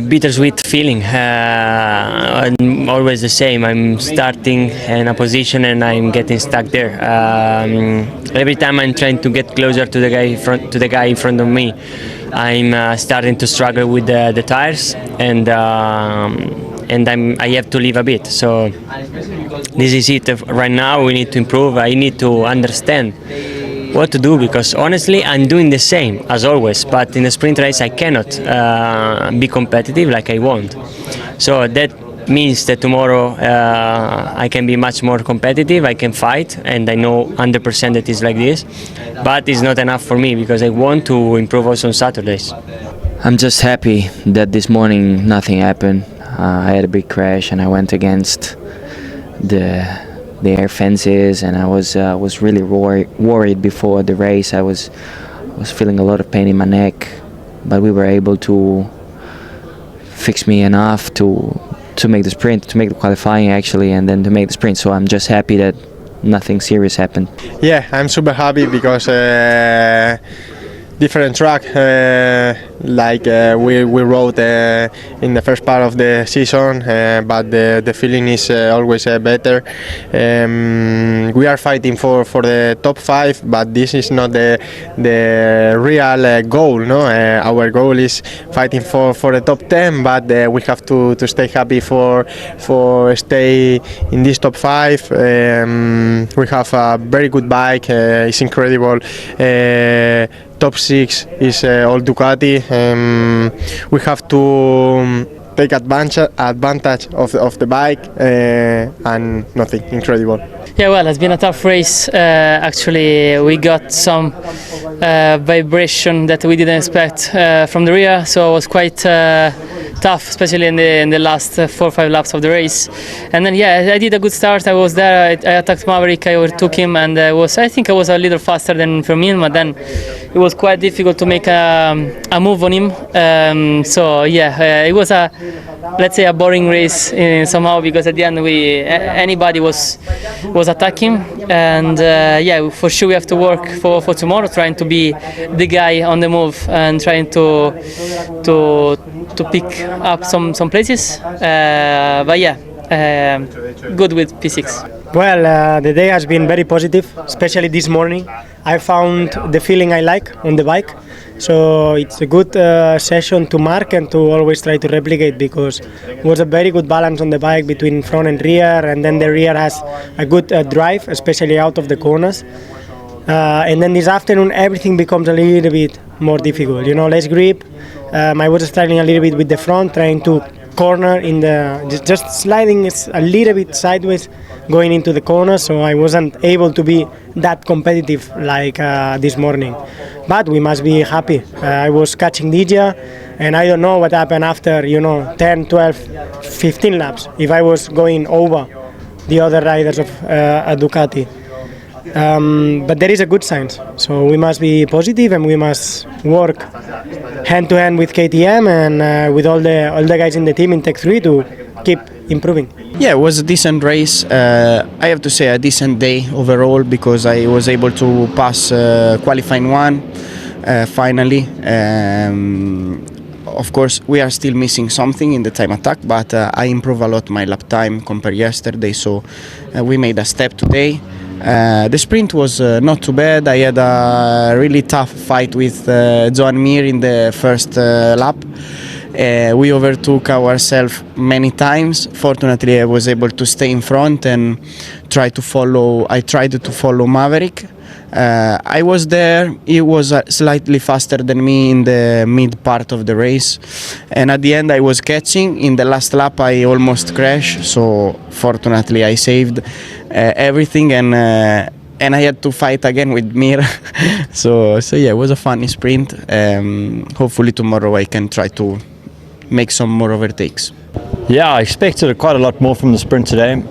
bittersweet feeling. And always the same. I'm starting in a position and I'm getting stuck there. Every time I'm trying to get closer to the guy in front of me, I'm starting to struggle with the tires, and I have to leave a bit. So this is it. Right now we need to improve. I need to understand what to do, because honestly I'm doing the same as always, but in a sprint race I cannot be competitive like I want. So that means that tomorrow I can be much more competitive, I can fight, and I know 100% that it's like this, but it's not enough for me because I want to improve also on Saturdays. I'm just happy that this morning nothing happened. I had a big crash and I went against the air fences, and I was really worried before the race. I was feeling a lot of pain in my neck, but we were able to fix me enough to make the sprint, to make the qualifying actually, and then to make the sprint. So I'm just happy that nothing serious happened. Yeah, I'm super happy because different track like we rode in the first part of the season, but the feeling is always better. We are fighting for the top 5, but this is not the real goal. No, our goal is fighting for the top 10, but we have to stay happy for stay in this top 5. We have a very good bike. It's incredible. Top 6 is all Ducati. We have to take advantage of the bike and nothing. Incredible. Yeah, well, it's been a tough race. Actually, we got some vibration that we didn't expect from the rear, so it was quite tough, especially in the last 4 or 5 laps of the race. And then I did a good start. I was there. I attacked Maverick. I overtook him, and I think I was a little faster than Firmin, but then it was quite difficult to make a move on him. It was let's say a boring race somehow, because at the end anybody was attacking, and for sure we have to work for tomorrow, trying to be the guy on the move and trying to pick up some places. Good with P6. Well, the day has been very positive, especially this morning. I found the feeling I like on the bike, so it's a good session to Marc and to always try to replicate, because it was a very good balance on the bike between front and rear, and then the rear has a good drive, especially out of the corners. And then this afternoon everything becomes a little bit more difficult, less grip. I was struggling a little bit with the front, trying to corner in the just sliding a little bit sideways going into the corner, so I wasn't able to be that competitive like this morning. But we must be happy. I was catching Dija, and I don't know what happened after 10, 12, 15 laps, if I was going over the other riders of a Ducati. But there is a good sign, so we must be positive and we must work hand to hand with KTM and with all the guys in the team in Tech 3 to keep improving. Yeah, it was a decent race. I have to say a decent day overall, because I was able to pass qualifying 1 finally. Of course, we are still missing something in the time attack, but I improved a lot my lap time compared yesterday, so we made a step today. The sprint was not too bad. I had a really tough fight with Joan Mir in the first lap. We overtook ourselves many times. Fortunately, I was able to stay in front and tried to follow Maverick. I was there. He was slightly faster than me in the mid part of the race, and at the end I was catching. In the last lap I almost crashed, so fortunately I saved everything, and I had to fight again with Mir. so yeah, it was a funny sprint. Hopefully tomorrow I can try to make some more overtakes. Yeah, I expected quite a lot more from the sprint today.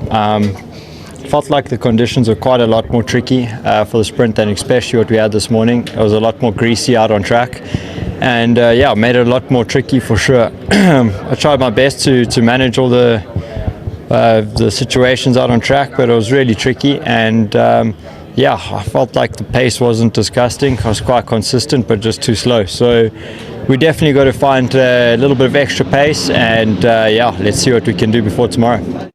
Felt like the conditions were quite a lot more tricky for the sprint than especially what we had this morning. It was a lot more greasy out on track, and made it a lot more tricky for sure. I tried my best to manage all the situations out on track, but it was really tricky, and I felt like the pace wasn't disgusting. I was quite consistent, but just too slow. So we definitely got to find a little bit of extra pace, and yeah, let's see what we can do before tomorrow.